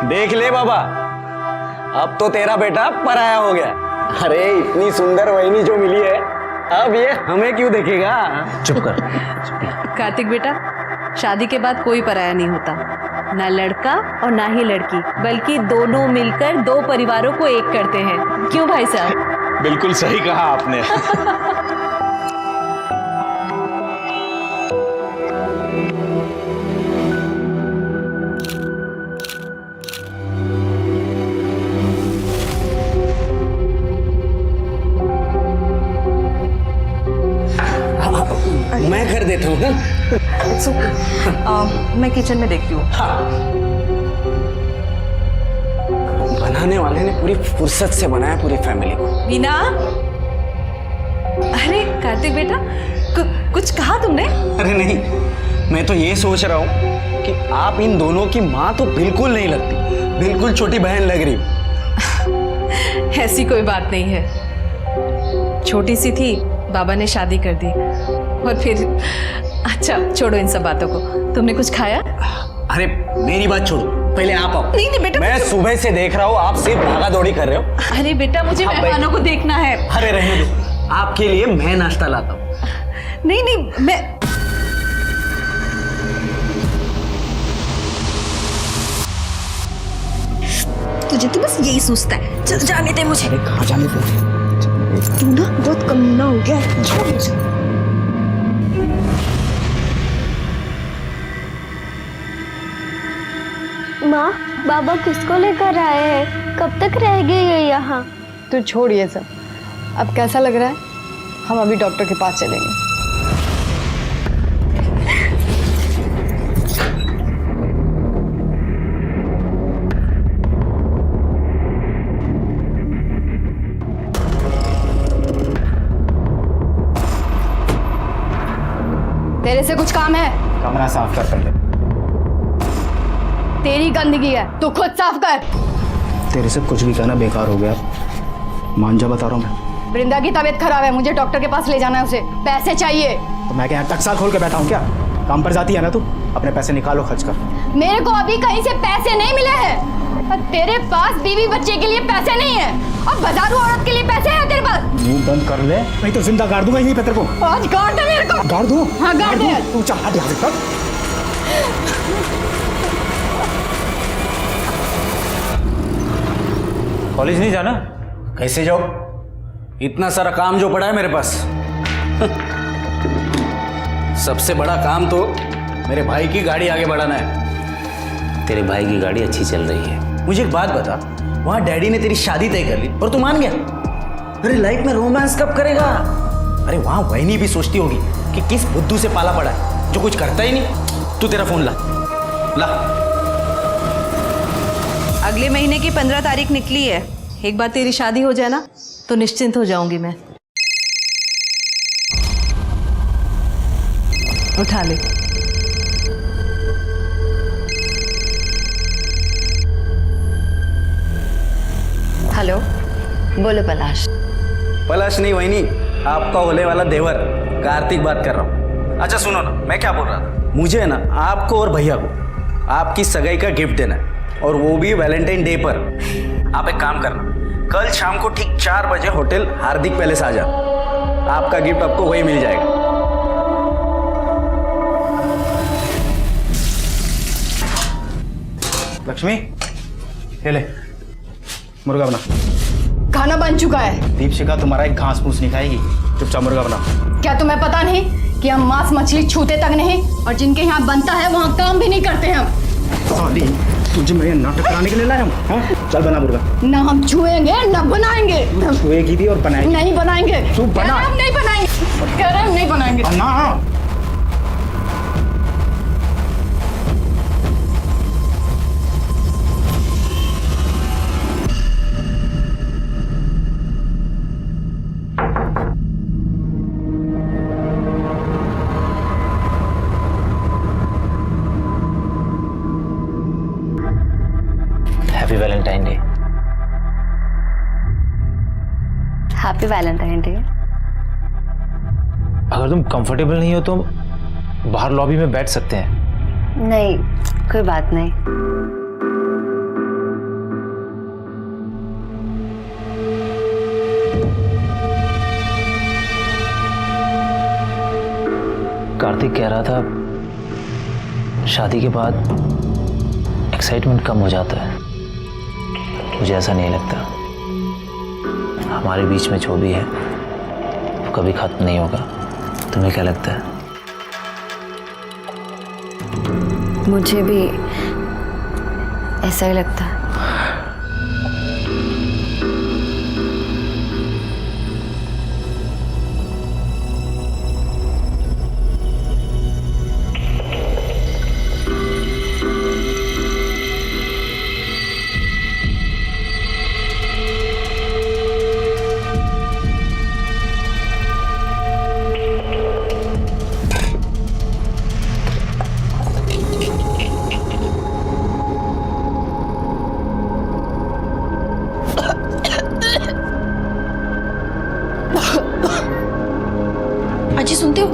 देख ले बाबा, अब तो तेरा बेटा पराया हो गया। अरे इतनी सुंदर वहिनी जो मिली है, अब ये हमें क्यों देखेगा? चुप कर। कार्तिक बेटा, शादी के बाद कोई पराया नहीं होता, ना लड़का और ना ही लड़की, बल्कि दोनों मिलकर दो परिवारों को एक करते हैं। क्यों भाई साहब? बिल्कुल सही कहा आपने। मैं कर देता हूँ। मैं किचन में देखती हूँ। बनाने वाले ने पूरी फुर्सत से बनाया पूरी फैमिली को। वीना, अरे कार्तिक बेटा, कुछ कहा तुमने? अरे नहीं, मैं तो ये सोच रहा हूँ कि आप इन दोनों की माँ तो बिल्कुल नहीं लगती, बिल्कुल छोटी बहन लग रही हो। ऐसी कोई बात नहीं है, छोटी सी थी, बाबा ने शादी कर दी और फिर। अच्छा छोड़ो इन सब बातों को, तुमने कुछ खाया? अरे मेरी बात छोड़ो, पहले आप आओ। नहीं बेटा, मैं सुबह से देख रहा हूँ आप सिर्फ भागा दौड़ी कर रहे हो। अरे बेटा, मुझे मेहमानों को देखना है। अरे रहने दो, आपके लिए मैं नाश्ता लाता हूँ। नहीं, मैं तुझे तो बस यही सोचता है। चल जाने दे मुझे। कहाँ जाने दे? तू ना बहुत कमीना हो गया। माँ, बाबा किसको लेकर आए हैं? कब तक रहेंगे ये यहाँ? तू छोड़ ये सब। अब कैसा लग रहा है? हम अभी डॉक्टर के पास चलेंगे। तेरे से कुछ काम है? कमरा साफ कर पहले। तेरी गंदगी है, तू खुद साफ कर। तेरे से कुछ भी कहना बेकार हो गया, मान जा बता रहा हूँ मैं। वृंदा की तबीयत खराब है, मुझे डॉक्टर के पास ले जाना है उसे। पैसे चाहिए। तो मैं क्या यहाँ टक्सा खोल के बैठा हूँ क्या? काम पर जाती है ना तू, अपने पैसे निकालो खर्च कर। मेरे को अभी कहीं से पैसे नहीं मिले हैं। और तेरे पास बीवी बच्चे के लिए पैसे नहीं है, और बाजारू औरत के लिए पैसे हैं तेरे पास? मुंह बंद कर ले, नहीं तो जिंदा गाड़ दूंगा यहीं पे तेरे को। आज गाड़ दे मेरे को। गाड़ दूं? हाँ गाड़ दे। तू चल हट यहाँ से। कॉलेज नहीं जाना? कैसे जाओ? इतना सारा काम जो पड़ा है मेरे पास। सबसे बड़ा काम तो मेरे भाई की गाड़ी आगे बढ़ाना है। तेरे भाई की गाड़ी अच्छी चल रही है। मुझे एक बात बता, वहां डैडी ने तेरी शादी तय कर ली और तू मान गया? अरे लाइफ में रोमांस कब करेगा? अरे वहां वहिनी भी सोचती होगी कि किस बुद्धू से पाला पड़ा है जो कुछ करता ही नहीं। तू तेरा फोन ला ला। अगले महीने की 15 तारीख निकली है। एक बार तेरी शादी हो जाए ना तो निश्चिंत हो जाऊंगी मैं। उठा ले। हेलो, बोलो पलाश। पलाश नहीं वहिनी, आपका होने वाला देवर कार्तिक बात कर रहा हूँ। अच्छा सुनो ना, मैं क्या बोल रहा था, मुझे ना आपको और भैया को आपकी सगाई का गिफ्ट देना है, और वो भी वैलेंटाइन डे पर। आप एक काम करना, कल शाम को ठीक 4 बजे होटल हार्दिक पैलेस आ जा। आपका गिफ्ट आपको वही मिल जाएगा। लक्ष्मी, ये ले मुर्गा बना। खाना बन चुका है। दीपशिका तुम्हारा एक घास फूस नहीं खाएगी, चुपचाप मुर्गा बना। क्या तुम्हें पता नहीं कि हम मांस मछली छूते तक नहीं, और जिनके यहाँ बनता है वहाँ काम भी नहीं करते हम। साली, तुझे मैं नाटक कराने के लिए लाया हूँ? हाँ? चल बना मुर्गा। ना हम छुएंगे ना बनाएंगे। छुएगी भी और बनाएगी नहीं बनाएंगे। तू बना। हम नहीं बनाएंगे। कह रहे हम नहीं बनाएंगे। ना Valentine day. Happy Valentine day. अगर तुम कंफर्टेबल नहीं हो तो बाहर लॉबी में बैठ सकते हैं। नहीं, कोई बात नहीं। कार्तिक कह रहा था शादी के बाद एक्साइटमेंट कम हो जाता है। मुझे ऐसा नहीं लगता। हमारे बीच में जो भी है वो कभी खत्म नहीं होगा। तुम्हें क्या लगता है? मुझे भी ऐसा ही लगता है। अजी सुनते हो?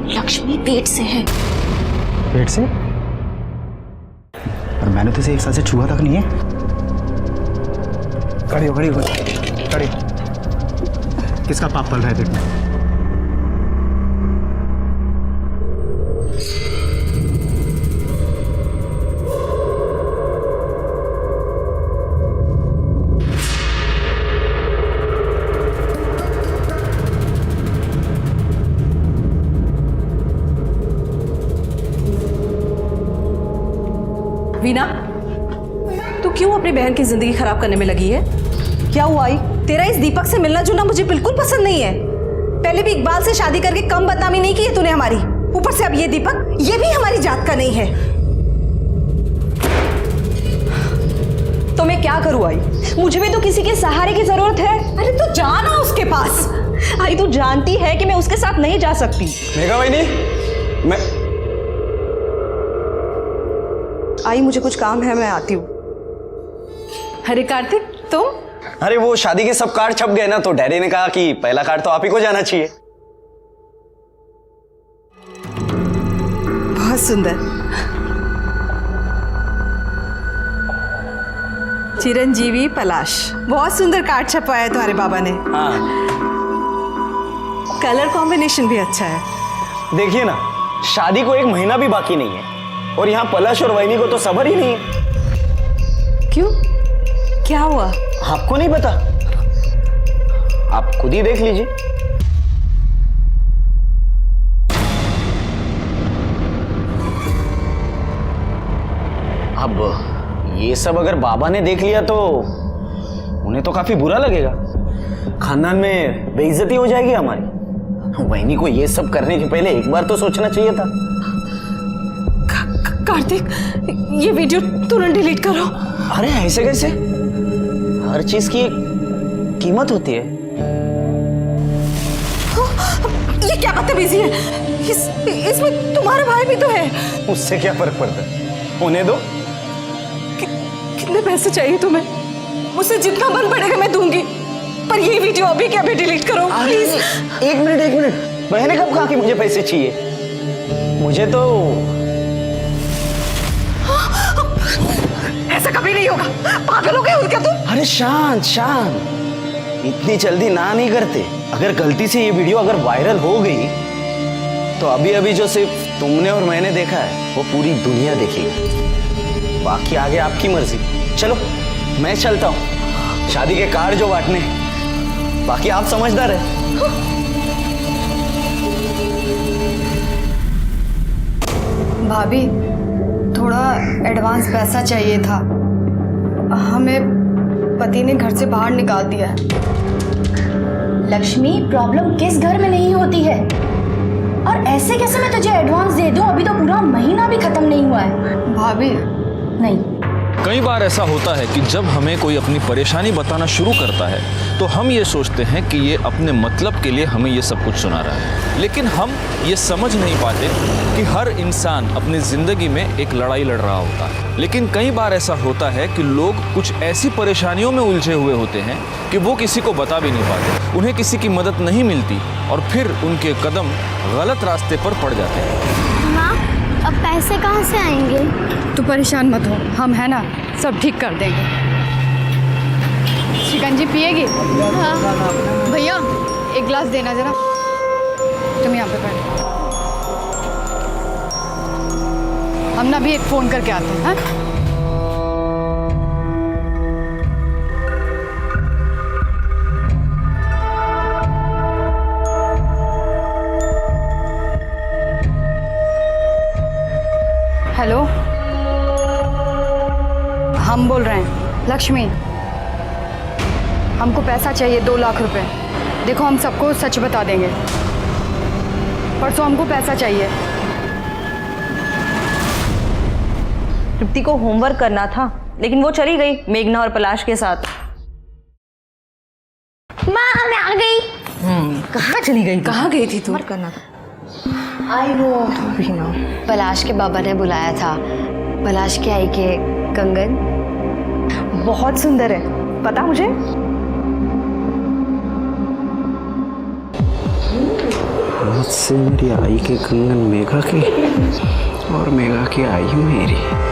लक्ष्मी पेट से है। पेट से? और मैंने तो इसे 1 साल से छुआ तक नहीं है। खड़ी हो, खड़ी हो, खड़ी। किसका पाप पल रहा है पेट में? वीना, तू क्यों अपनी बहन की जिंदगी खराब करने में लगी है? क्या हुआ आई? तेरा इस दीपक से मिलना जुलना मुझे बिल्कुल पसंद नहीं है। पहले भी इकबाल से शादी करके कम बदनामी नहीं की है तूने हमारी। ऊपर से अब ये दीपक, ये भी हमारी जात का नहीं है। तो मैं क्या करूं आई? मुझे भी तो किसी के सहारे की जरूरत है। अरे तू जा ना उसके पास। आई तू जानती है कि मैं उसके साथ नहीं जा सकती। मेघा वहीनी, मैं आई मुझे कुछ काम है, मैं आती हूँ। अरे कार्तिक तुम? अरे वो शादी के सब कार्ड छप गए ना, तो डैडी ने कहा कि पहला कार्ड तो आप ही को जाना चाहिए। बहुत सुंदर। चिरंजीवी पलाश, बहुत सुंदर कार्ड छपवाया है तुम्हारे बाबा ने। हाँ कलर कॉम्बिनेशन भी अच्छा है। देखिए ना, शादी को 1 महीना भी बाकी नहीं है और यहाँ पलाश और वहीनी को तो सबर ही नहीं है। क्यों, क्या हुआ? आपको नहीं पता? आप खुद ही देख लीजिए। अब ये सब अगर बाबा ने देख लिया तो उन्हें तो काफी बुरा लगेगा। खानदान में बेइज्जती हो जाएगी हमारी। वहीनी को ये सब करने के पहले एक बार तो सोचना चाहिए था। कार्तिक, ये वीडियो तुरंत डिलीट करो। अरे ऐसे कैसे? हर चीज की एक कीमत होती है। ये क्या बदतमीजी है? इसमें तुम्हारा भाई भी तो है। उससे क्या फर्क पड़ता है? होने दो। कितने पैसे चाहिए तुम्हें? मुझसे जितना मन पड़ेगा मैं दूंगी, पर ये वीडियो अभी के अभी डिलीट करो प्लीज। 1 मिनट। मैंने कब कहा कि मुझे पैसे चाहिए? मुझे तो ऐसा कभी नहीं होगा। पागल हो गए हो क्या तुम? अरे शांत शांत, इतनी जल्दी ना नहीं करते। अगर गलती से ये वीडियो अगर वायरल हो गई तो अभी अभी जो सिर्फ तुमने और मैंने देखा है वो पूरी दुनिया देखेगी। बाकी आगे आपकी मर्जी। चलो मैं चलता हूँ, शादी के कार्ड जो बांटने, बाकी आप समझदार है। भाभी, थोड़ा एडवांस पैसा चाहिए था। हमें पति ने घर से बाहर निकाल दिया है। लक्ष्मी, प्रॉब्लम किस घर में नहीं होती है? और ऐसे कैसे मैं तुझे एडवांस दे दूं? अभी तो पूरा महीना भी खत्म नहीं हुआ है। भाभी, नहीं, कई बार ऐसा होता है कि जब हमें कोई अपनी परेशानी बताना शुरू करता है तो हम ये सोचते हैं कि ये अपने मतलब के लिए हमें ये सब कुछ सुना रहा है, लेकिन हम ये समझ नहीं पाते कि हर इंसान अपनी ज़िंदगी में एक लड़ाई लड़ रहा होता है। लेकिन कई बार ऐसा होता है कि लोग कुछ ऐसी परेशानियों में उलझे हुए होते हैं कि वो किसी को बता भी नहीं पाते, उन्हें किसी की मदद नहीं मिलती और फिर उनके कदम गलत रास्ते पर पड़ जाते हैं। माँ, अब पैसे कहाँ से आएंगे? तू परेशान मत हो, हम है ना, सब ठीक कर देंगे। शिकंजी पिएगी? हाँ। भैया एक गिलास देना जरा। तुम यहाँ पे बैठो, हम ना भी एक फ़ोन करके आते हैं। हाँ? हेलो, हम बोल रहे हैं। लक्ष्मी, हमको पैसा चाहिए 2 लाख रुपए। देखो हम सबको सच बता देंगे, परसों हमको पैसा चाहिए। तृप्ति को होमवर्क करना था, लेकिन वो चली गई मेघना और पलाश के साथ। माँ, मैं आ गई। कहाँ चली गई? कहाँ गई थी तू? करना था। आई वो पलाश के बाबा ने बुलाया था। पलाश की आई के कंगन बहुत सुंदर है, पता मुझे। मुझसे मेरी आई के कंगन मेघा की और मेघा की आई मेरी।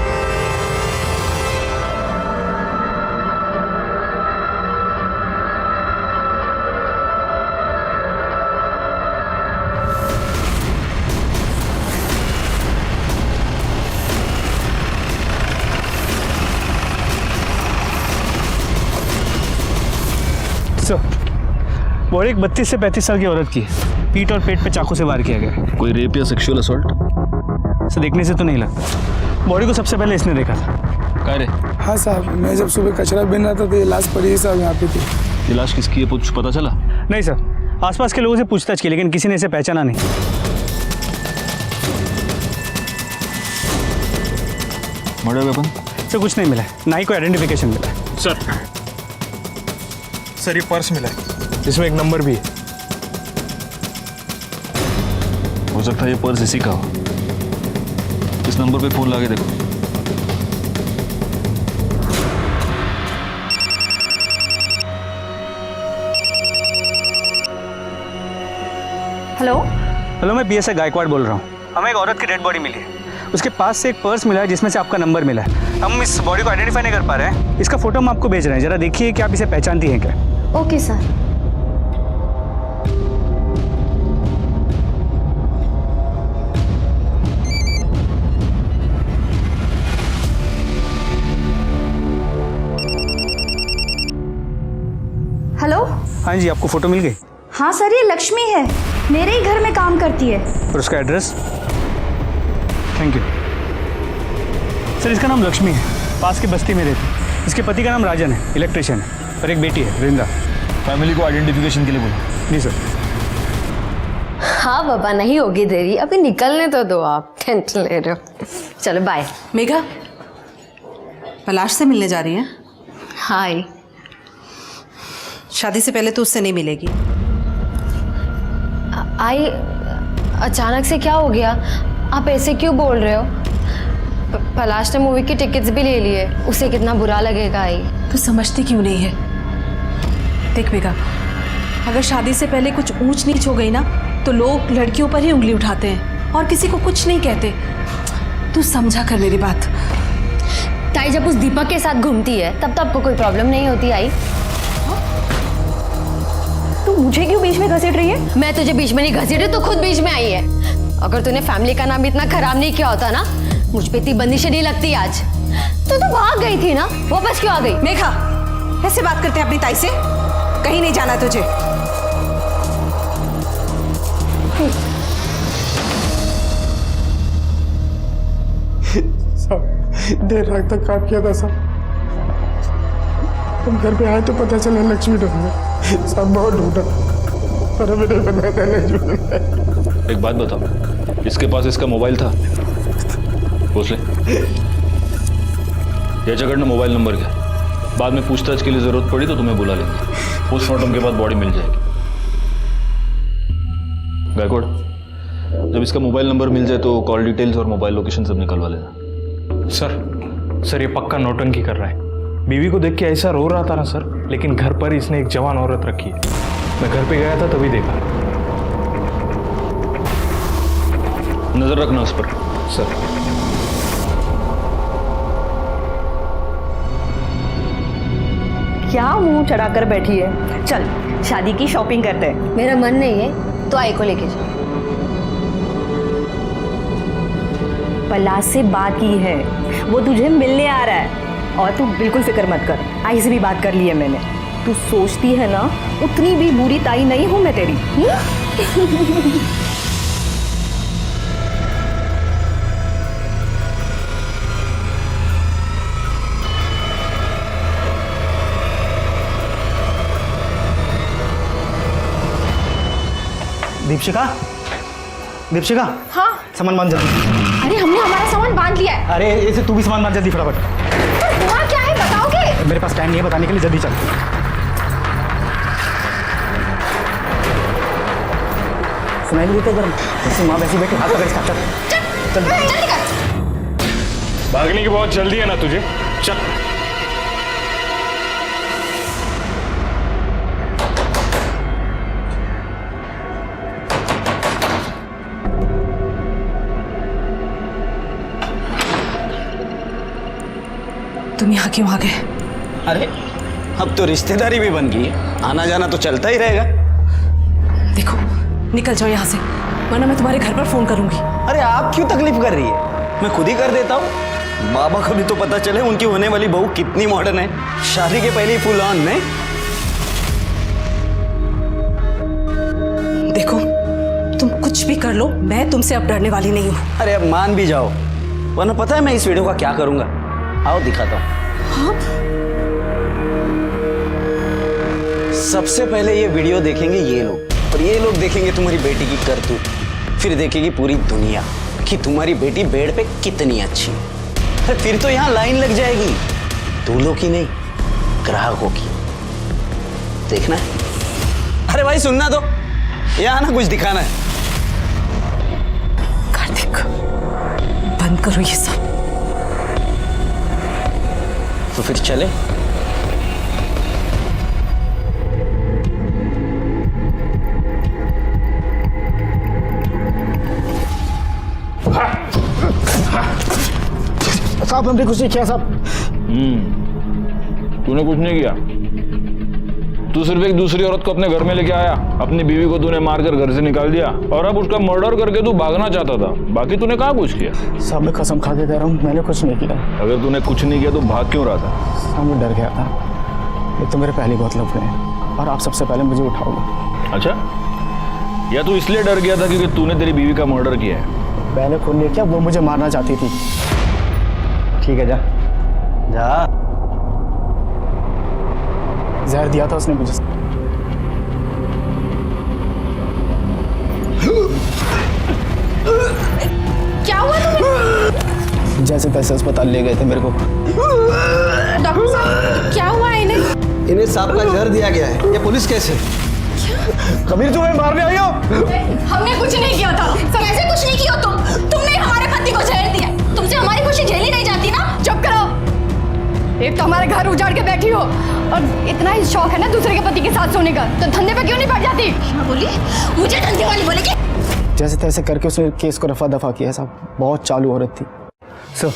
बॉडी एक 32 से 35 साल की औरत की है। पीठ और पेट पे चाकू से वार किया गया है। कोई रेप या सेक्सुअल असॉल्ट? इसे देखने से तो नहीं लगता। बॉडी को सबसे पहले इसने देखा था। क्या रे? हाँ साहब, मैं जब सुबह कचरा बिन रहा था तो ये लाश पड़ी है साहब यहाँ पे थी। ये लाश किसकी है कुछ पता चला? नहीं सर, आसपास के लोगों से पूछताछ की, लेकिन किसी ने इसे पहचाना नहीं। Murder weapon? सर कुछ नहीं मिला है, ना ही कोई आइडेंटिफिकेशन मिला है। सर ये पर्स मिला है, जिसमें एक नंबर भी है। हो सकता है ये पर्स इसी का हो। इस नंबर पे फोन लाके देखो। हेलो, हेलो, मैं PSI गायकवाड़ बोल रहा हूँ। हमें एक औरत की डेड बॉडी मिली है। उसके पास से एक पर्स मिला है जिसमें से आपका नंबर मिला है। हम इस बॉडी को आइडेंटिफाई नहीं कर पा रहे हैं। इसका फोटो हम आपको भेज रहे हैं, जरा देखिए कि आप इसे पहचानती हैं क्या। Okay sir. हेलो। हाँ जी, आपको फोटो मिल गई? हाँ सर, ये लक्ष्मी है, मेरे ही घर में काम करती है। और उसका एड्रेस? Thank you sir. इसका नाम लक्ष्मी है, पास की बस्ती में रहती है। इसके पति का नाम राजन है, इलेक्ट्रिशियन है, और एक बेटी है वृंदा। फैमिली को आइडेंटिफिकेशन के लिए बोलो। जी सर। हाँ बाबा, नहीं होगी देरी, अभी निकलने तो दो, आप टेंशन ले रहे हो। चलो बाय। मेघा, पलाश से मिलने जा रही है? हाय। शादी से पहले तो उससे नहीं मिलेगी। आई, अचानक से क्या हो गया? आप ऐसे क्यों बोल रहे हो? पलाश ने मूवी की टिकट्स भी ले लिए, उसे कितना बुरा लगेगा। आई, तू समझती क्यों नहीं है? देख मेघा, अगर शादी से पहले कुछ ऊंच नीच हो गई ना तो लोग लड़कियों पर ही उंगली उठाते हैं और किसी को कुछ नहीं कहते। तू समझा कर मेरी बात। ताई जब उस दीपक के साथ घूमती है तब तो आपको कोई प्रॉब्लम नहीं होती। आई, तू मुझे क्यों बीच में घसीट रही है? मैं तुझे बीच में नहीं घसीटी, तू खुद बीच में आई है। अगर तूने फैमिली का नाम इतना खराब नहीं किया होता ना, मुझ पे इतनी बंदिशें नहीं लगती आज। तू तो भाग गई थी ना, वापस क्यों आ गई? मेघा, ऐसे बात करते हैं अपनी ताई से? कहीं नहीं जाना तुझे। देर रात तक काम किया था साहब। हम घर पे आए तो पता चला लक्ष्मी ढूंढा। सब बहुत ढूंढा पर हमें नहीं पता था लक्ष्मी। एक बात बताओ, इसके पास इसका मोबाइल था? पूछ ले। याच्याकडनं मोबाइल नंबर घ्या. बाद में पूछताछ के लिए जरूरत पड़ी तो तुम्हें बुला लेंगे. पोस्टमार्टम के बाद बॉडी मिल जाएगी. गायकवाड़, जब इसका मोबाइल नंबर मिल जाए तो कॉल डिटेल्स और मोबाइल लोकेशन सब निकलवा लेना. सर ये पक्का नौटंकी कर रहा है. बीवी को देख के ऐसा रो रहा था ना सर, लेकिन घर पर इसने एक जवान औरत रखी है. मैं घर पे गया था तभी देखा. नजर रखना उस पर. सर क्या मुंह चढ़ाकर बैठी है? चल शादी की शॉपिंग करते हैं. मेरा मन नहीं है तो आई को लेके जा. पलाश से बात की है, वो तुझे मिलने आ रहा है. और तू बिल्कुल फिक्र मत कर, आई से भी बात कर ली है मैंने. तू सोचती है ना उतनी भी बुरी ताई नहीं हूं मैं तेरी. दीपशिका, दीपशिका. हाँ. सामान बांध जल्दी. अरे हमने हमारा सामान बांध लिया है. अरे ऐसे तू भी सामान बांध जल्दी फटाफट. पर हुआ क्या है बताओगे? मेरे पास टाइम नहीं है बताने के लिए, जल्दी चल. सुनाई नहीं देता इधर? जैसे माँ वैसे बैठे हाथ पकड़ इसका. चल चल जल्दी कर. भागने की बहुत जल्दी है ना तुझे? चल. तुम यहाँ क्यों आ गए? अरे अब तो रिश्तेदारी भी बन गई है, आना जाना तो चलता ही रहेगा. देखो निकल जाओ यहाँ से, वरना मैं तुम्हारे घर पर फोन करूंगी. अरे आप क्यों तकलीफ कर रही है? मैं खुद ही कर देता हूँ. बाबा को भी तो पता चले उनकी होने वाली बहू कितनी मॉडर्न है. शादी के पहले ही फुल ऑन नहीं. देखो तुम कुछ भी कर लो, मैं तुमसे अब डरने वाली नहीं हूँ. अरे अब मान भी जाओ, वरना पता है मैं इस वीडियो का क्या करूंगा. आओ दिखाता हूँ. सबसे पहले ये वीडियो देखेंगे ये लोग, और ये लोग देखेंगे तुम्हारी बेटी की करतूत. फिर देखेगी पूरी दुनिया कि तुम्हारी बेटी बेड पे कितनी अच्छी है. फिर तो यहाँ लाइन लग जाएगी, दूल्हों की नहीं ग्राहकों की. देखना है? अरे भाई सुनना तो, यहाँ ना कुछ दिखाना है. कार्तिक बंद करो ये सब. तो फिर चले. साहब हमने कुछ नहीं किया साहब. तूने कुछ नहीं किया. तू सिर्फ एक दूसरी औरत को अपने घर में लेके आया, अपनी बीवी को तूने मारकर घर से निकाल दिया, और अब उसका मर्डर करके तू भागना चाहता था. बाकी तूने कहाँ कुछ किया? साहब मैं कसम खा के कह रहा हूँ, मैंने कुछ नहीं किया. अगर तूने कुछ नहीं किया तो भाग क्यों रहा था? साहब मैं डर गया था. एक तो मेरे पहले बहुत लफड़े हैं, और आप सबसे पहले मुझे उठाओगे. अच्छा, या तू इसलिए डर गया था क्योंकि तूने तेरी बीवी का मर्डर किया है? मैंने खून नहीं किया, वो मुझे मारना चाहती थी. ठीक है जा जा. जहर दिया था उसने मुझे. क्या हुआ तुम्हें? जैसे तैसे अस्पताल ले गए थे मेरे को. डॉक्टर साहब क्या हुआ है इन्हें? इन्हें सांप का जहर दिया गया है. ये पुलिस कैसे? कबीर तुम्हें मारने आई हो? हमने कुछ नहीं किया था. सब ऐसे कुछ नहीं किया. तुमने हमारे पति को जहर दिया. तुमसे हमारी खुशी झेली नहीं जाती ना. चुप करो. एक तो हमारे घर उजाड़ के बैठी हो, और इतना ही शौक है ना दूसरे के पति के साथ सोने का, तो धंधे पे क्यों नहीं बैठ जाती? बोली मुझे धंधे वाली बोलेगी. जैसे तैसे करके उसने केस को रफा दफा किया साहब. बहुत चालू औरत थी. सर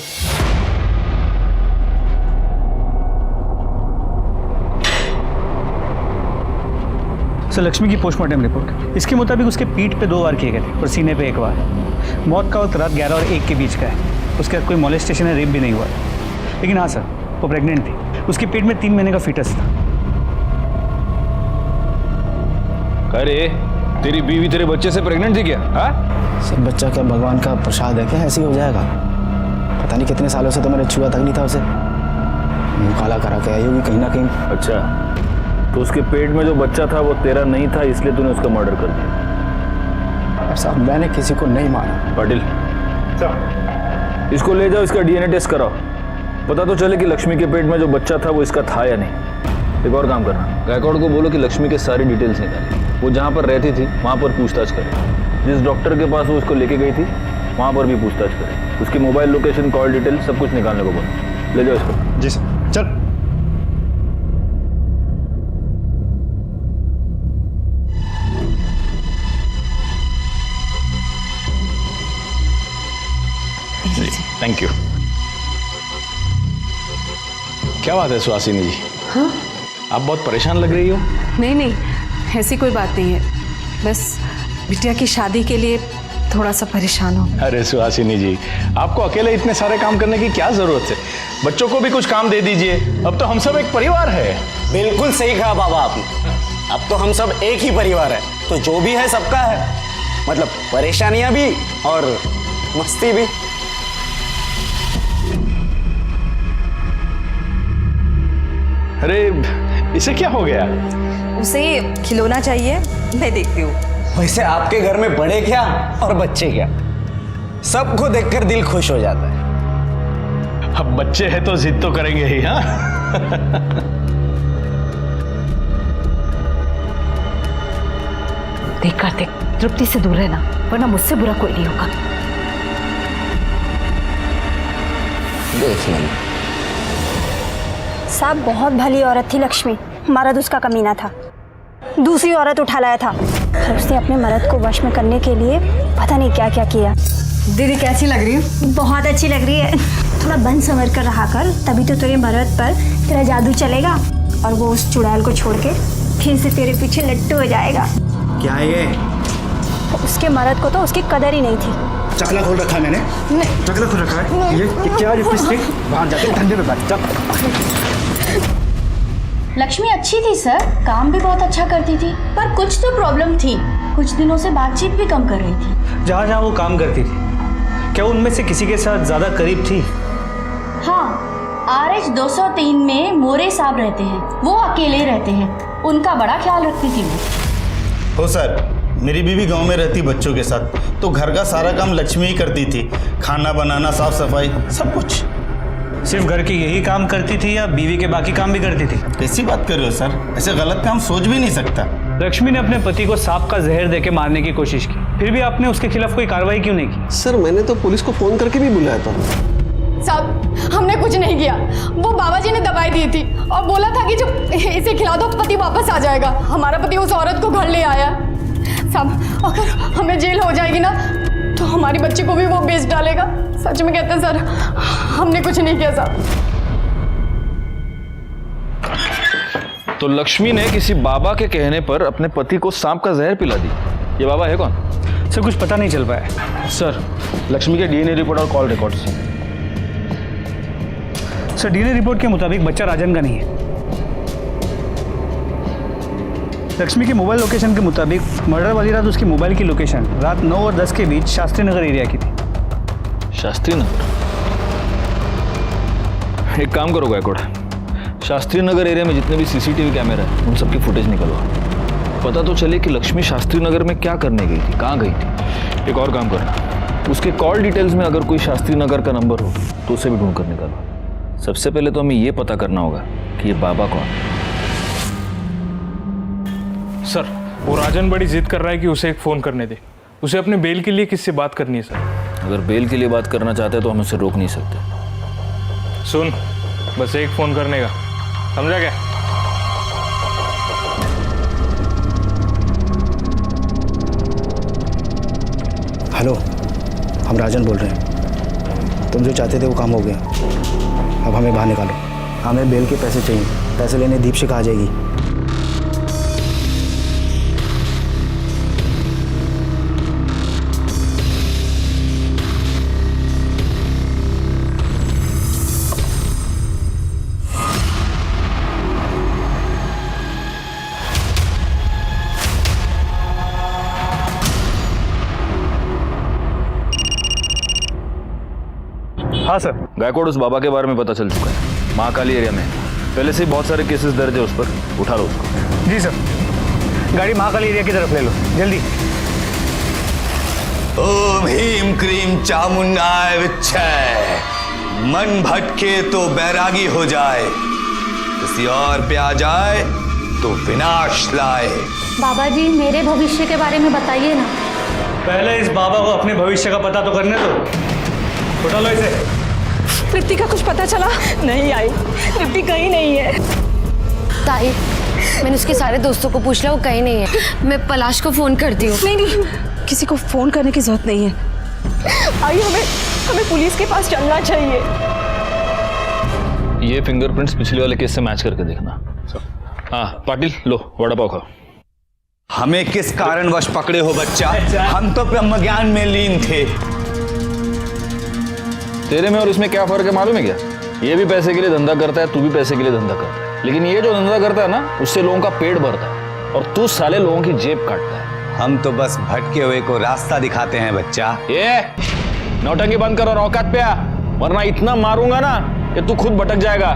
सर लक्ष्मी की पोस्टमार्टम रिपोर्ट, इसके मुताबिक उसके पीठ पे 2 बार किए गए थे और सीने पे 1 बार. मौत का वक्त रात 11 और 1 के बीच का है. उसके बाद कोई मॉलेस्टेशन या रेप भी नहीं हुआ है. लेकिन हाँ सर, वो प्रेग्नेंट थी. उसके पेट में 3 महीने का फीटस था. अरे तेरी बीवी तेरे बच्चे से प्रेग्नेंट थी क्या? हाँ? सर बच्चा क्या भगवान का प्रसाद है क्या? ऐसे ही हो जाएगा? पता नहीं कितने सालों से तो मैंने छुआ तक नहीं था उसे. मुँह काला करा के आई होगी कहीं ना कहीं. अच्छा, तो उसके पेट में जो बच्चा था वो तेरा नहीं था, इसलिए तूने उसका मर्डर कर दिया. साहब मैंने किसी को नहीं मारा. पाटिल, इसको ले जाओ, इसका DNA टेस्ट कराओ. पता तो चले कि लक्ष्मी के पेट में जो बच्चा था वो इसका था या नहीं। एक और काम करना, गायकवाड़ को बोलो कि लक्ष्मी के सारी डिटेल्स निकाले, वो जहाँ पर रहती थी वहाँ पर पूछताछ करे, जिस डॉक्टर के पास वो उसको लेके गई थी वहाँ पर भी पूछताछ करे, उसकी मोबाइल लोकेशन, कॉल डिटेल सब कुछ निकालने को बोलो। ले जाओ इसको। जी सर, चल। Thank you. क्या बात है सुहासिनी जी? हाँ? आप बहुत परेशान लग रही हो। नहीं नहीं, ऐसी कोई बात नहीं है, बस बिटिया की शादी के लिए थोड़ा सा परेशान हो। अरे सुहासिनी जी, आपको अकेले इतने सारे काम करने की क्या जरूरत है? बच्चों को भी कुछ काम दे दीजिए, अब तो हम सब एक परिवार है। बिल्कुल सही कहा बाबा आपने, अब तो हम सब एक ही परिवार है, तो जो भी है सबका है, मतलब परेशानियां भी और मस्ती भी। अरे इसे क्या हो गया? उसे खिलौना चाहिए, मैं देखती हूँ। वैसे आपके घर में बड़े क्या और बच्चे क्या, सबको देखकर दिल खुश हो जाता है। अब बच्चे हैं तो जिद तो करेंगे ही। हाँ देख कार्तिक, तृप्ति से दूर रहना, वरना मुझसे बुरा कोई नहीं होगा। देख लेंगे। साहब बहुत भली औरत थी लक्ष्मी, मर्द उसका कमीना था, दूसरी औरत उठा लाया था और उसने अपने मर्द को वश में करने के लिए पता नहीं क्या क्या किया। दीदी कैसी लग रही है? बहुत अच्छी लग रही है। थोड़ा बन संवर कर रहा कर, तभी तो तेरे मर्द पर तेरा जादू चलेगा और वो उस चुड़ैल को छोड़ के फिर से तेरे पीछे लट्टू हो जाएगा। क्या है ये? उसके मर्द को तो उसकी कदर ही नहीं थी। चकला खोल रखा है मैंने। चकला खोल रखा है। ये क्या लिपस्टिक? बाहर जाके ठंडे में बैठ। चल। लक्ष्मी अच्छी थी सर, काम भी बहुत अच्छा करती थी, पर कुछ तो प्रॉब्लम थी, कुछ दिनों से बातचीत भी कम कर रही थी। जहाँ जहाँ वो काम करती थी, क्या उनमें से किसी के साथ ज़्यादा करीब थी? हाँ, RH 203 में मोरे साहब रहते हैं, वो अकेले रहते हैं, उनका बड़ा ख्याल रखती थी वो। हो सर, मेरी बीवी गांव में रहती बच्चों के साथ, तो घर का सारा काम लक्ष्मी ही करती थी, खाना बनाना, साफ सफाई, सब कुछ। सिर्फ घर की यही काम करती थी या बीवी के बाकी काम भी करती थी? कैसी बात कर रहे हो सर, ऐसे गलत काम सोच भी नहीं सकता। लक्ष्मी ने अपने पति को सांप का जहर देके मारने की कोशिश की, फिर भी आपने उसके खिलाफ कोई कार्रवाई क्यों नहीं की? सर मैंने तो पुलिस को फोन करके भी बुलाया था। साहब हमने कुछ नहीं किया, वो बाबा जी ने दवाई दी थी और बोला था कि जब इसे खिला दो पति वापस आ जाएगा। हमारा पति उस औरत को घर ले आया। साहब अगर हमें जेल हो जाएगी ना तो हमारी बच्ची को भी वो बेच डालेगा। सच में कहते हैं सर, हमने कुछ नहीं किया साहब। तो लक्ष्मी ने किसी बाबा के कहने पर अपने पति को सांप का जहर पिला दी। ये बाबा है कौन? सर कुछ पता नहीं चल पाया। सर लक्ष्मी के DNA रिपोर्ट और call records. Sir DNA report के मुताबिक बच्चा राजन का नहीं है। लक्ष्मी के मोबाइल लोकेशन के मुताबिक मर्डर वाली रात उसकी मोबाइल की लोकेशन रात 9 और 10 के बीच शास्त्री नगर एरिया की थी। शास्त्री नगर? एक काम करो गायकवाड़, शास्त्री नगर एरिया में जितने भी CCTV कैमरा है उन सबकी फुटेज निकलवाओ, पता तो चले कि लक्ष्मी शास्त्री नगर में क्या करने गई थी, कहाँ गई थी। एक और काम करना, उसके कॉल डिटेल्स में अगर कोई शास्त्री नगर का नंबर हो तो उसे भी ढूंढ कर निकालो। सबसे पहले तो हमें ये पता करना होगा कि ये बाबा कौन है। सर वो राजन बड़ी जिद कर रहा है कि उसे एक फ़ोन करने दे, उसे अपने बेल के लिए किससे बात करनी है सर? अगर बेल के लिए बात करना चाहते हैं तो हम उसे रोक नहीं सकते। सुन, बस एक फ़ोन करने का, समझा क्या? हेलो, हम राजन बोल रहे हैं। तुम जो चाहते थे वो काम हो गया, अब हमें बाहर निकालो। हमें बेल के पैसे चाहिए, पैसे लेने दीपशिखा आ जाएगी। हाँ सर। गायकवाड़, उस बाबा के बारे में पता चल चुका है, महाकाली एरिया में पहले से ही बहुत सारे केसेस दर्ज है उस पर, उठा लो उसको। जी सर, गाड़ी महाकाली एरिया की तरफ ले लो, जल्दी। ओम ह्रीम क्रीम चामुंडाय विच्छय, मन भटके तो बैरागी हो जाए, किसी और पे आ जाए तो विनाश लाए। बाबा जी मेरे भविष्य के बारे में बताइए ना। पहले इस बाबा को अपने भविष्य का पता तो करने दो। उठा लो इसे। तृप्ति का कुछ पता चला? नहीं आई, तृप्ति कहीं नहीं है। ताई, मैंने उसके सारे दोस्तों को पूछ लिया, वो कहीं नहीं है। मैं पलाश को फोन करती हूँ। नहीं नहीं, किसी को फोन करने की जरूरत नहीं है। आई, हमें पुलिस के पास चलना चाहिए। ये फिंगरप्रिंट्स पिछले वाले केस से मैच करके देखना। हाँ पाटिल, लो वड़ा पाव खाओ। हमें किस कारणवश पकड़े हो बच्चा? हम तो ब्रह्म ज्ञान में लीन थे। तेरे में और इसमें क्या फर्क है मालूम है क्या? ये भी पैसे के लिए धंधा करता है, तू भी पैसे के लिए धंधा करता है, लेकिन ये जो धंधा करता है ना, उससे लोगों का पेट भरता है और तू साले लोगों की जेब काटता है। हम तो बस भटके हुए को रास्ता दिखाते हैं बच्चा। ये नौटंकी बंद कर और औकात पे आ, वरना इतना मारूंगा ना कि तू खुद भटक जाएगा।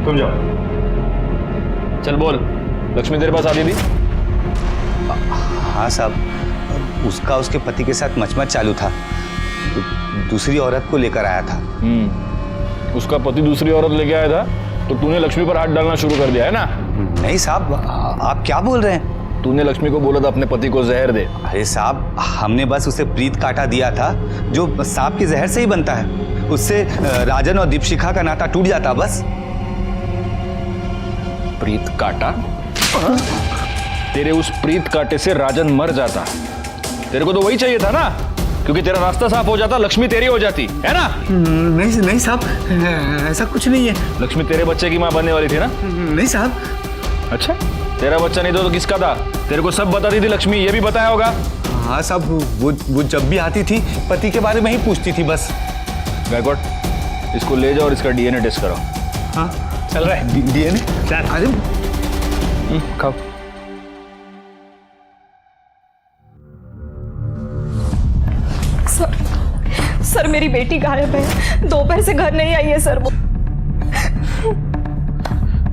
तुम जाओ। चल बोल, लक्ष्मी तेरे पास आती थी? हाँ साहब, उसका उसके पति के साथ मचमच चालू था, तो दूसरी औरत को लेकर आया था। उसका पति दूसरी औरत लेके आया था तो तूने लक्ष्मी पर हाथ डालना शुरू कर दिया है ना? नहीं साहब, आप क्या बोल रहे हैं? तूने लक्ष्मी को बोला था अपने पति को जहर दे। अरे साहब, हमने बस उसे प्रीत काटा दिया था, जो सांप के जहर से ही बनता है। उससे राजन और दीपशिखा का नाता टूट जाता बस। प्रीत काटा? तेरे उस प्रीत काटे से राजन मर जाता। तेरे को तो वही चाहिए था ना, क्योंकि तेरा रास्ता साफ हो जाता, लक्ष्मी तेरी हो जाती है ना? नहीं साहब, ऐसा कुछ नहीं है। लक्ष्मी तेरे बच्चे की माँ बनने वाली थी ना? नहीं साहब। अच्छा, तेरा बच्चा नहीं तो किसका था? तेरे को सब बताती थी लक्ष्मी, ये भी बताया होगा। हाँ साहब, वो जब भी आती थी पति के बारे में ही पूछती थी बस। गायकवाड़, इसको ले जाओ और इसका डीएनए टेस्ट कराओ। हाँ चल रहा है। डीएनए? खाओ। सर मेरी बेटी गायब है, दोपहर से घर नहीं आई है सर। वो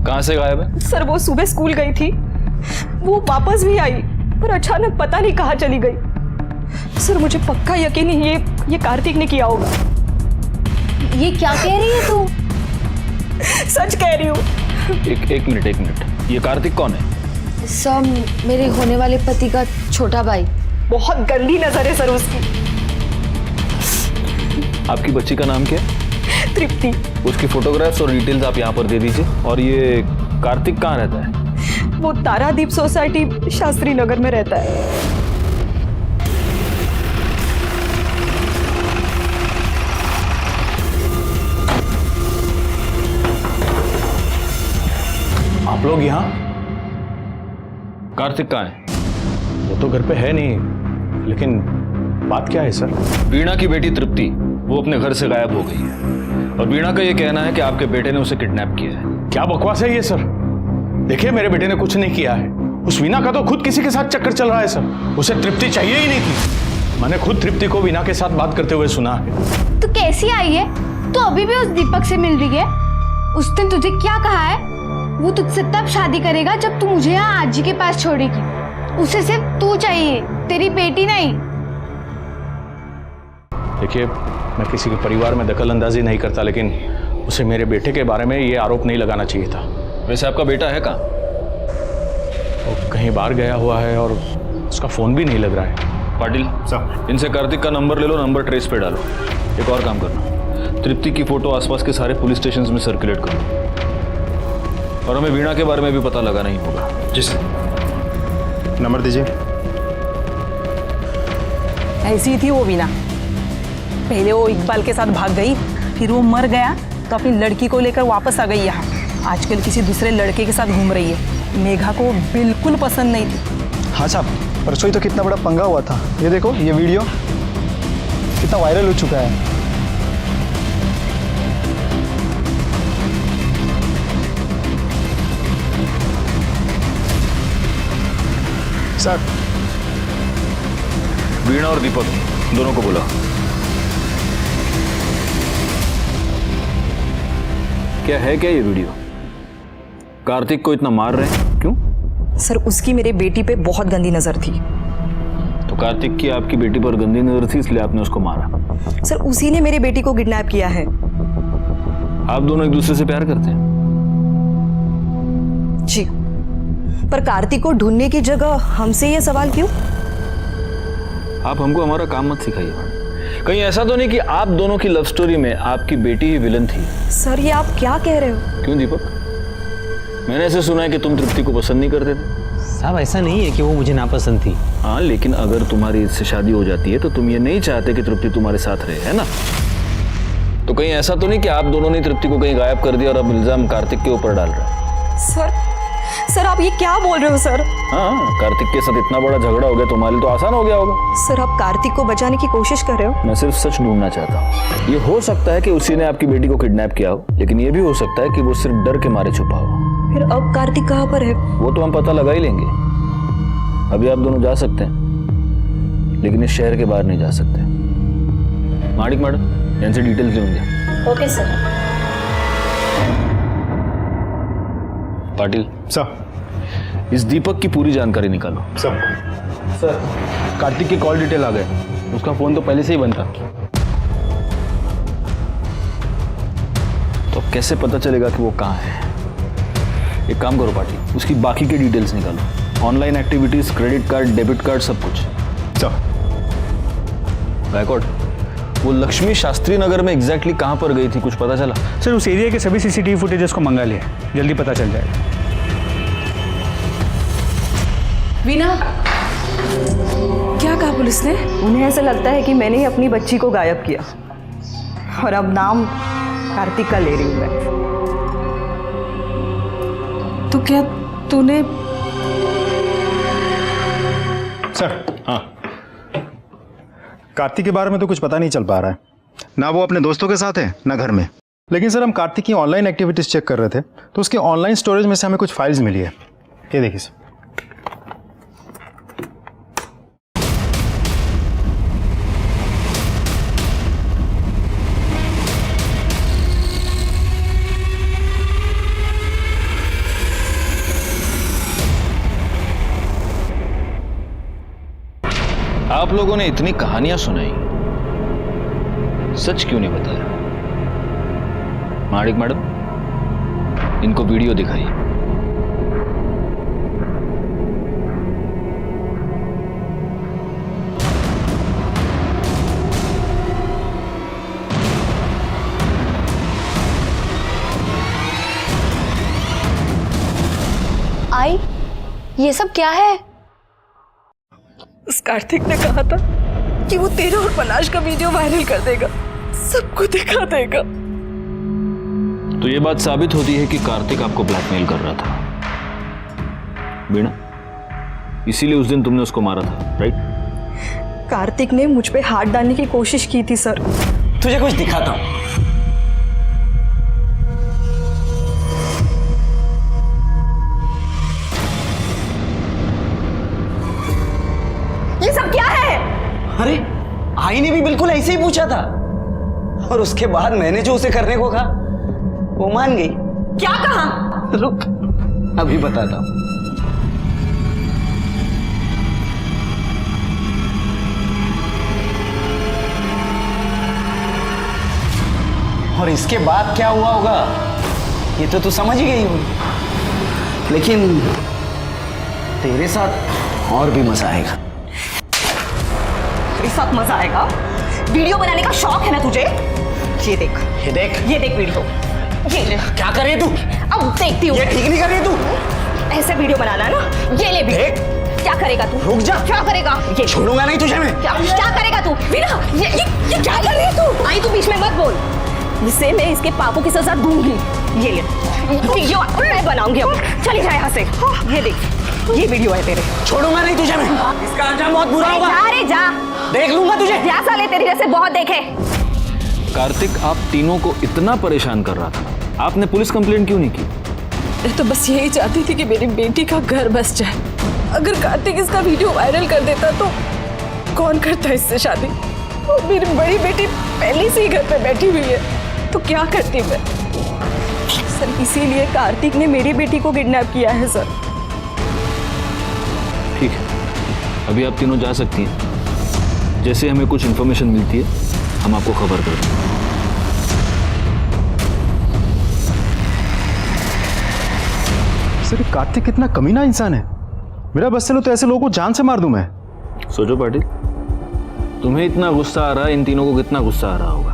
कहाँ से गायब है? सर वो सुबह स्कूल गई थी, वो वापस भी आई पर अचानक पता नहीं कहाँ चली गई। सर मुझे पक्का यकीन है ये कार्तिक ने किया होगा। ये क्या कह रही है तू? सच कह रही हूँ। एक मिनट, ये कार्तिक कौन है? सर मेरे होने वाले पति का छोटा भाई। बहुत गंदी नजर है सर उसकी। आपकी बच्ची का नाम क्या है? तृप्ति। उसकी फोटोग्राफ्स और डिटेल्स आप यहाँ पर दे दीजिए। और ये कार्तिक कहाँ रहता है? वो तारादीप सोसाइटी शास्त्री नगर में रहता है। आप लोग यहाँ? कार्तिक कहाँ है? वो तो घर पे है नहीं, लेकिन बात क्या है सर? वीणा की बेटी तृप्ति, वो अपने घर से गायब हो गई है और वीणा का ये कहना है कि आपके बेटे ने उसे किडनैप किया है। क्या बकवास है ये सर? देखिए, मेरे बेटे ने कुछ नहीं किया है। उस वीणा का तो खुद किसी के साथ चक्कर चल रहा है सर। उसे तृप्ति चाहिए ही नहीं थी। मैंने खुद तृप्ति को वीणा के साथ बात करते हुए सुना है। तू कैसी आई है? तू अभी भी उस दीपक से मिल रही है? उसने तुझे क्या कहा है? वो तुझसे तब शादी करेगा जब तू मुझे यहाँ आजी के पास छोड़ेगी। उसे सिर्फ तू चाहिए, तेरी बेटी नहीं। देखिए, मैं किसी के परिवार में दखल अंदाजी नहीं करता, लेकिन उसे मेरे बेटे के बारे में ये आरोप नहीं लगाना चाहिए था। वैसे आपका बेटा है कहाँ? वो कहीं बाहर गया हुआ है और उसका फ़ोन भी नहीं लग रहा है। पाटिल साहब, इनसे कार्तिक का नंबर ले लो, नंबर ट्रेस पे डालो। एक और काम करना, तृप्ति की फ़ोटो आसपास के सारे पुलिस स्टेशन में सर्कुलेट करो और हमें वीणा के बारे में भी पता लगाना ही होगा। जी सर। नंबर दीजिए। ऐसी थी वो वीणा। पहले वो इकबाल के साथ भाग गई, फिर वो मर गया तो अपनी लड़की को लेकर वापस आ गई यहाँ। आजकल किसी दूसरे लड़के के साथ घूम रही है। मेघा को बिल्कुल पसंद नहीं थी। हाँ साहब, परसों ही तो कितना बड़ा पंगा हुआ था। ये देखो, ये वीडियो कितना वायरल हो चुका है। सर, वीणा और दीपक दोनों को बुला। क्या है क्या ये वीडियो? कार्तिक को इतना मार रहे हैं क्यों? सर उसकी मेरे बेटी पे बहुत गंदी नजर थी। तो कार्तिक की आपकी बेटी पर गंदी नजर थी, इसलिए आपने उसको मारा? सर उसी ने मेरी बेटी को किडनैप किया है। आप दोनों एक दूसरे से प्यार करते हैं? जी, पर कार्तिक को ढूंढने की जगह हमसे ये सवाल क्यों? आप हमको हमारा काम मत सिखाइए मैडम। कहीं ऐसा तो नहीं कि आप दोनों की लव स्टोरी में आपकी बेटी ही विलन थी? सर ये आप क्या कह रहे हो? क्यों दीपक, मैंने ऐसे सुना है कि तुम तृप्ति को पसंद नहीं करते थे। साहब ऐसा नहीं है कि वो मुझे नापसंद थी। हाँ, लेकिन अगर तुम्हारी इससे शादी हो जाती है तो तुम ये नहीं चाहते कि तृप्ति तुम्हारे साथ रहे, है ना? तो कहीं ऐसा तो नहीं कि आप दोनों ने तृप्ति को कहीं गायब कर दिया और अब इल्जाम कार्तिक के ऊपर डाल रहे हैं? सर आप ये क्या बोल रहे हो सर? हाँ, कार्तिक के साथ इतना बड़ा झगड़ा हो गया, तुम्हारे लिए तो आसान हो गया होगा। सर आप कार्तिक को बचाने की कोशिश कर रहे हो? मैं सिर्फ सच ढूंढना चाहता हूँ। ये हो सकता है कि उसी ने आपकी बेटी को किडनैप किया हो, लेकिन ये भी हो सकता है कि वो सिर्फ डर के मारे छुपा हो। फिर अब कार्तिक कहाँ पर है? वो तो हम पता लगा ही लेंगे। अभी आप दोनों जा सकते हैं, लेकिन इस शहर के बाहर नहीं जा सकते। माणिक मैडम, इनसे डिटेल्स लेंगे। Okay sir. पाटिल सर। इस दीपक की पूरी जानकारी निकालो। सर कार्तिक के कॉल डिटेल आ गए, उसका फोन तो पहले से ही बंद था। तो कैसे पता चलेगा कि वो कहाँ है? एक काम करो पाटिल, उसकी बाकी के डिटेल्स निकालो, online activities, credit card, debit card, सब कुछ। सर। बैकवर्ड, वो लक्ष्मी शास्त्री नगर में एग्जैक्टली कहाँ पर गई थी, कुछ पता चला? सर उस एरिया के सभी सीसीटीवी फुटेजेस को मंगा लिया, जल्दी पता चल जाएगा। वीना, क्या कहा पुलिस ने? उन्हें ऐसा लगता है कि मैंने ही अपनी बच्ची को गायब किया और अब नाम कार्तिक का ले रही हूँ मैं। तो क्या तूने? सर। हाँ, कार्तिक के बारे में तो कुछ पता नहीं चल पा रहा है, ना वो अपने दोस्तों के साथ है ना घर में। लेकिन सर हम कार्तिक की ऑनलाइन एक्टिविटीज चेक कर रहे थे तो उसके ऑनलाइन स्टोरेज में से हमें कुछ फाइल्स मिली है। ये देखिए सर। आप लोगों ने इतनी कहानियां सुनाई, सच क्यों नहीं बताया? माणिक मैडम, इनको वीडियो दिखाइए। आई, ये सब क्या है? उस कार्तिक ने कहा था कि वो तेरा और पलाश का वीडियो वायरल कर देगा, सबको दिखा देगा। तो ये बात साबित होती है कि कार्तिक आपको ब्लैकमेल कर रहा था, वीणा। इसीलिए उस दिन तुमने उसको मारा था, राइट? कार्तिक ने मुझ पे हाथ डालने की कोशिश की थी सर। तुझे कुछ दिखाता हूं। ये सब क्या है? अरे आई ने भी बिल्कुल ऐसे ही पूछा था और उसके बाद मैंने जो उसे करने को कहा वो मान गई। क्या कहा? रुक, अभी बताता हूं। और इसके बाद क्या हुआ होगा ये तो तू समझ ही गई होगी, लेकिन तेरे साथ और भी मजा आएगा। तेरे साथ मजा आएगा? वीडियो बनाने का शौक है ना तुझे? ये देख, ये देख, ये देख वीडियो। ये ले। क्या कर रही है तू? अब देखती हूँ। ये ठीक नहीं कर रही है तू। ऐसे वीडियो बनाना है ना? ये ले वीडियो। देख। क्या करेगा तू? रुक जा। क्या करेगा? ये छोड़ूंगा नहीं तुझे मैं। क्या करेगा तू? वीना, ये क्या कर रही है तू? आई तू बीच में मत बोल। इसे मैं इसके पापों की सजा दूंगी। ये ले वीडियो मैं बनाऊंगी अब। चली जा यहाँ से। ये देख, ये वीडियो है तेरे। छोड़ूंगा नहीं तुझे मैं। इसका अंजाम बहुत बुरा होगा। जा रे जा, देख लूंगा तुझे। जा साले, तेरी जैसे बहुत देखे। कार्तिक आप तीनों को इतना परेशान कर रहा था, आपने पुलिस कंप्लेंट क्यों नहीं की? मैं तो बस यही चाहती थी कि मेरी बेटी का घर बस जाए। अगर कार्तिक इसका वीडियो वायरल कर देता तो कौन करता इससे शादी? और मेरी बड़ी बेटी पहले से ही घर पे बैठी हुई है, तो क्या करती मैं? सर इसीलिए कार्तिक ने मेरी बेटी को किडनैप किया है सर। ठीक है, अभी आप तीनों जा सकती हैं। जैसे हमें कुछ इन्फॉर्मेशन मिलती है हम आपको खबर कर देंगे। सर ये कार्तिक कितना कमीना इंसान है। मेरा बस चलो तो ऐसे लोगों को जान से मार दूं मैं। सोचो पाटिल, तुम्हें इतना गुस्सा आ रहा है, इन तीनों को कितना गुस्सा आ रहा होगा।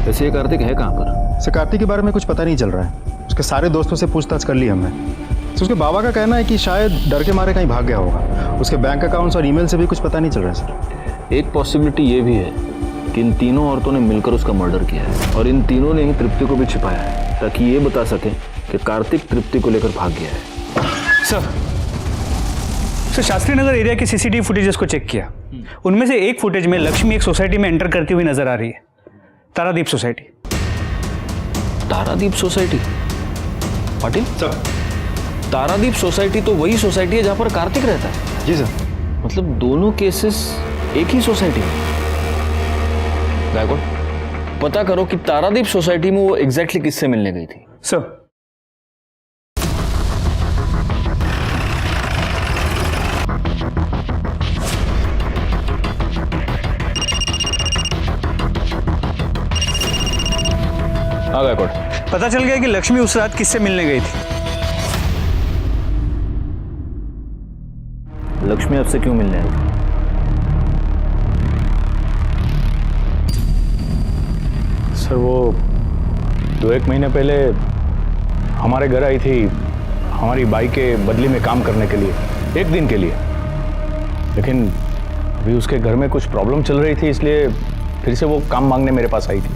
वैसे ये कार्तिक है कहाँ पर? सर कार्तिक के बारे में कुछ पता नहीं चल रहा है। उसके सारे दोस्तों से पूछताछ कर ली हमने। तो उसके बाबा का कहना है कि शायद डर के मारे कहीं भाग गया होगा। उसके बैंक अकाउंट्स और ईमेल से भी कुछ पता नहीं चल रहा है सर। एक पॉसिबिलिटी ये भी है कि इन तीनों औरतों ने मिलकर उसका मर्डर किया है और इन तीनों ने ही तृप्ति को भी छिपाया है ताकि ये बता सके कि कार्तिक तृप्ति को लेकर भाग गया है। सर शास्त्री नगर एरिया की सीसीटीवी फुटेजेस को चेक किया। उनमें से एक फुटेज में लक्ष्मी एक सोसाइटी में एंटर करती हुई नजर आ रही है, Taradeep society. Taradeep society? Patil sir, Taradeep society तो वही सोसाइटी है जहां पर कार्तिक रहता है। जी सर। मतलब दोनों केसेस एक ही सोसाइटी में। गायकवाड़, पता करो कि तारादीप सोसाइटी में वो एग्जैक्टली किससे मिलने गई थी। सर हाँ गायकवाड़, पता चल गया कि लक्ष्मी उस रात किससे मिलने गई थी। लक्ष्मी आपसे क्यों मिलने आई थी? सर वो 2-1 महीने पहले हमारे घर आई थी हमारी बाई के बदली में काम करने के लिए, 1 दिन के लिए। लेकिन अभी उसके घर में कुछ प्रॉब्लम चल रही थी, इसलिए फिर से वो काम मांगने मेरे पास आई थी।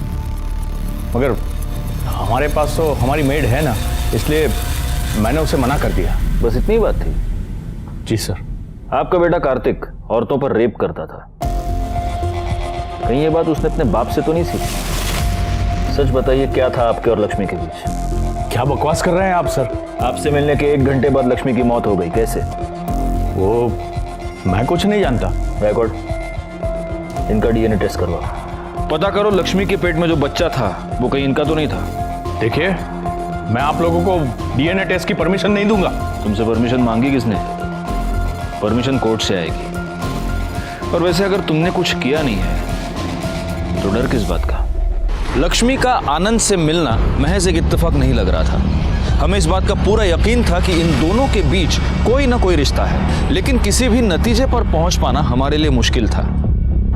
मगर हमारे पास तो हमारी मेड है ना, इसलिए मैंने उसे मना कर दिया। बस इतनी बात थी? जी सर। आपका बेटा कार्तिक औरतों पर रेप करता था, कहीं ये बात उसने अपने बाप से तो नहीं सीखी? सच बताइए, क्या था आपके और लक्ष्मी के बीच? क्या बकवास कर रहे हैं आप सर? आपसे मिलने के 1 घंटे बाद लक्ष्मी की मौत हो गई, कैसे? वो मैं कुछ नहीं जानता। गायकवाड़, इनका डीएनए टेस्ट करवाओ, पता करो लक्ष्मी के पेट में जो बच्चा था वो कहीं इनका तो नहीं था। देखिए, मैं आप लोगों को डीएनए टेस्ट की परमिशन नहीं दूंगा। तुमसे परमिशन मांगी किसने? परमिशन कोर्ट से आएगी। और वैसे अगर तुमने कुछ किया नहीं है तो डर किस बात का? लक्ष्मी का आनंद से मिलना महज एक इत्तेफाक नहीं लग रहा था। हमें इस बात का पूरा यकीन था कि इन दोनों के बीच कोई ना कोई रिश्ता है, लेकिन किसी भी नतीजे पर पहुंच पाना हमारे लिए मुश्किल था।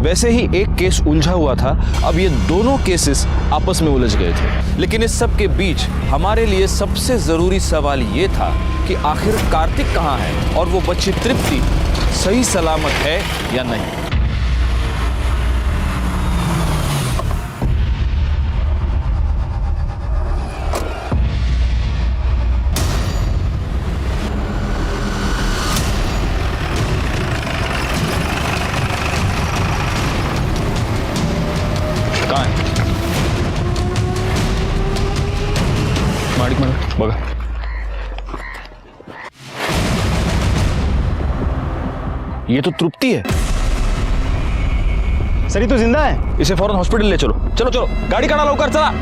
वैसे ही एक केस उलझा हुआ था, अब ये दोनों केसेस आपस में उलझ गए थे। लेकिन इस सब के बीच हमारे लिए सबसे जरूरी सवाल ये था कि आखिर कार्तिक कहाँ है और वो बच्ची तृप्ति सही सलामत है या नहीं। कहाँ है? बघा, ये तो तृप्ति है। सर ये तो जिंदा है। इसे फौरन हॉस्पिटल ले चलो। चलो चलो, गाड़ी काढ़ा लवकर, चला।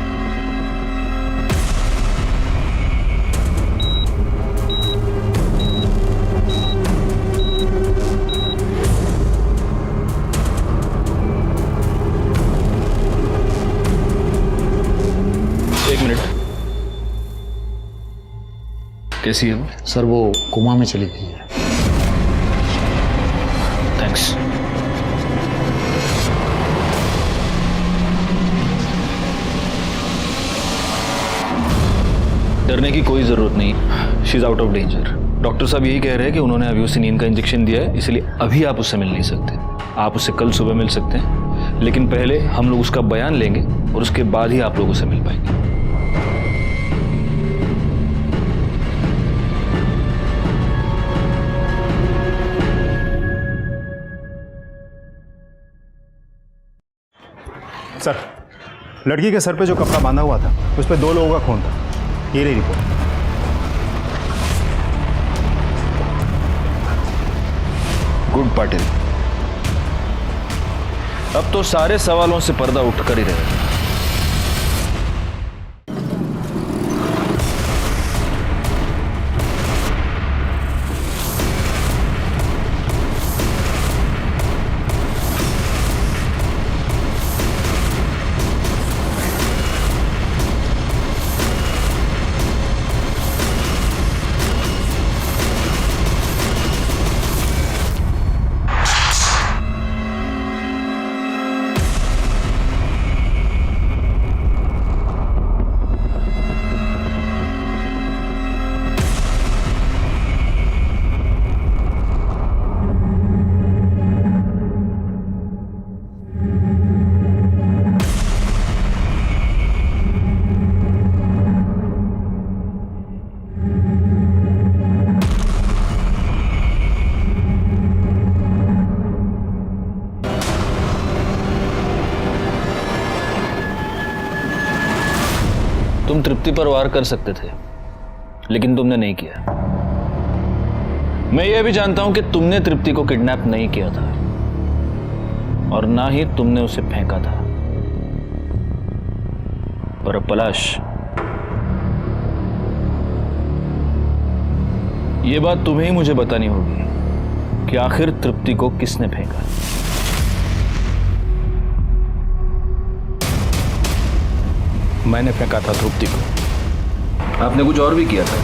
एक मिनट, कैसी है वो? सर वो कोमा में चली गई है। थैंक्स। डरने की कोई जरूरत नहीं, she is out of danger. Doctor साहब यही कह रहे हैं कि उन्होंने अभी उसे नींद का इंजेक्शन दिया है, इसलिए अभी आप उससे मिल नहीं सकते। आप उससे कल सुबह मिल सकते हैं, लेकिन पहले हम लोग उसका बयान लेंगे और उसके बाद ही आप लोग उससे मिल पाएंगे। सर लड़की के सर पे जो कपड़ा बांधा हुआ था उस पर 2 लोगों का खून था। ये रही रिपोर्ट। गुड पाटिल, अब तो सारे सवालों से पर्दा उठकर ही रहेगा। तुम तृप्ति पर वार कर सकते थे, लेकिन तुमने नहीं किया। मैं यह भी जानता हूं कि तुमने तृप्ति को किडनैप नहीं किया था और ना ही तुमने उसे फेंका था। पर पलाश, यह बात तुम्हें ही मुझे बतानी होगी कि आखिर तृप्ति को किसने फेंका। मैंने फेंका था तृप्ति को। आपने कुछ और भी किया था।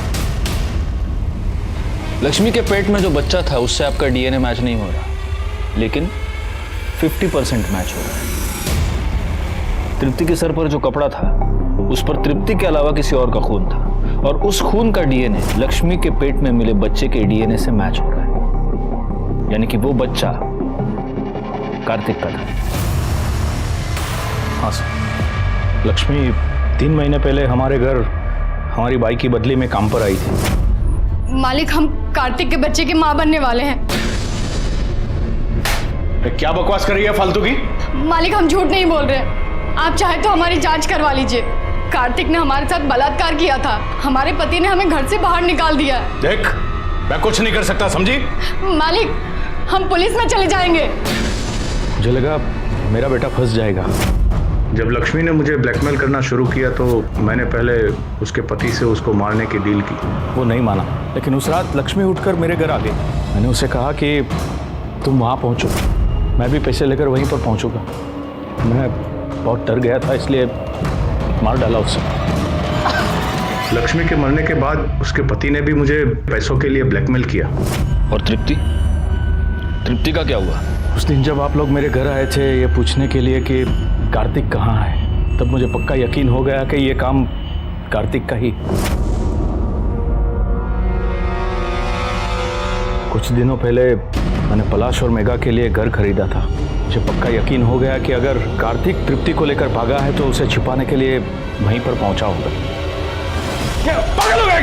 लक्ष्मी के पेट में जो बच्चा था उससे आपका डीएनए मैच नहीं हो रहा, लेकिन 50% मैच हो रहा है। तृप्ति के सर पर जो कपड़ा था उस पर तृप्ति के अलावा किसी और का खून था, और उस खून का डीएनए लक्ष्मी के पेट में मिले बच्चे के डीएनए से मैच हो रहा है। यानी कि वो बच्चा कार्तिक का था। हाँ सर, लक्ष्मी 3 महीने पहले हमारे घर हमारी बाई की बदली में काम पर आई थी। मालिक, हम कार्तिक के बच्चे की माँ बनने वाले हैं। क्या बकवास कर रही है फालतू की? मालिक, हम झूठ नहीं बोल रहे। आप चाहे तो हमारी जांच करवा लीजिए। कार्तिक ने हमारे साथ बलात्कार किया था। हमारे पति ने हमें घर से बाहर निकाल दिया। देख, मैं कुछ नहीं कर सकता, समझी? मालिक, हम पुलिस में चले जाएंगे। मुझे लगा मेरा बेटा फंस जाएगा। जब लक्ष्मी ने मुझे ब्लैकमेल करना शुरू किया तो मैंने पहले उसके पति से उसको मारने की डील की। वो नहीं माना, लेकिन उस रात लक्ष्मी उठकर मेरे घर आ गई। मैंने उसे कहा कि तुम वहाँ पहुँचो, मैं भी पैसे लेकर वहीं पर पहुँचूंगा। मैं बहुत डर गया था, इसलिए मार डाला उसे। लक्ष्मी के मरने के बाद उसके पति ने भी मुझे पैसों के लिए ब्लैकमेल किया। और तृप्ति का क्या हुआ? उस दिन जब आप लोग मेरे घर आए थे ये पूछने के लिए कि कार्तिक कहाँ है, तब मुझे पक्का यकीन हो गया कि ये काम कार्तिक का ही। कुछ दिनों पहले मैंने पलाश और मेघा के लिए घर खरीदा था। मुझे पक्का यकीन हो गया कि अगर कार्तिक तृप्ति को लेकर भागा है तो उसे छिपाने के लिए वहीं पर पहुंचा होगा। क्या पागल हो गए?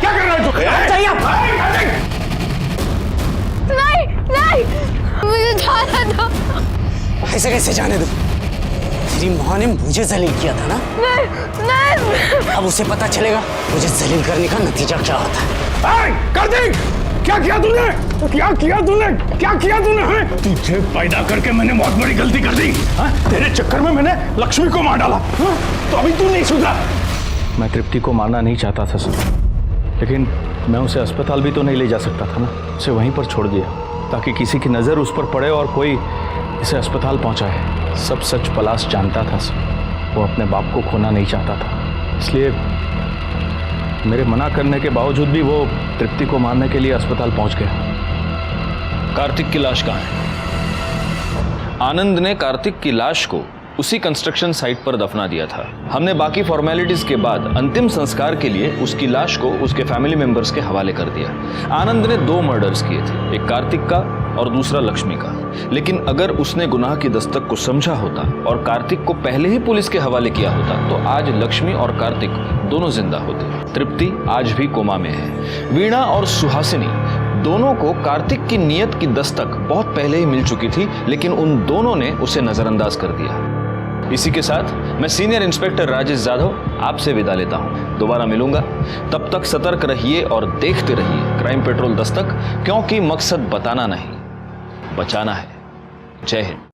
क्या कर रहे हो? नहीं, मुझे जाना दो। ऐसे कैसे जाने दो? तेरी माँ ने मुझे जलील किया था ना? नहीं। अब उसे पता चलेगा मुझे जलील करने का नतीजा क्या होता है। कार्तिक, क्या किया तूने? तुझे पैदा करके मैंने बहुत बड़ी गलती कर दी। तेरे चक्कर में मैंने लक्ष्मी को मार डाला। तो अभी तू नहीं सुधरा। मैं तृप्ति को मारना नहीं चाहता था सर, लेकिन मैं उसे अस्पताल भी तो नहीं ले जा सकता था ना। उसे वहीं पर छोड़ दिया ताकि किसी की नज़र उस पर पड़े और कोई इसे अस्पताल पहुंचाए। सब सच पलाश जानता था सर। वो अपने बाप को खोना नहीं चाहता था, इसलिए मेरे मना करने के बावजूद भी वो तृप्ति को मारने के लिए अस्पताल पहुंच गया। कार्तिक की लाश कहाँ है? आनंद ने कार्तिक की लाश को उसी कंस्ट्रक्शन साइट पर दफना दिया था। हमने बाकी फॉर्मेलिटीज के बाद अंतिम संस्कार के लिए उसकी लाश को उसके फैमिली मेंबर्स के हवाले कर दिया। आनंद ने 2 मर्डर्स किए थे, एक कार्तिक का और दूसरा लक्ष्मी का। लेकिन अगर उसने गुनाह की दस्तक को समझा होता और कार्तिक को पहले ही पुलिस के हवाले किया होता तो आज लक्ष्मी और कार्तिक दोनों जिंदा होते। तृप्ति आज भी कोमा में है। वीणा और सुहासिनी दोनों को कार्तिक की नीयत की दस्तक बहुत पहले ही मिल चुकी थी, लेकिन उन दोनों ने उसे नजरअंदाज कर दिया। इसी के साथ मैं सीनियर इंस्पेक्टर राजेश जाधव आपसे विदा लेता हूं। दोबारा मिलूंगा, तब तक सतर्क रहिए और देखते रहिए क्राइम पेट्रोल दस्तक, क्योंकि मकसद बताना नहीं, बचाना है। जय हिंद।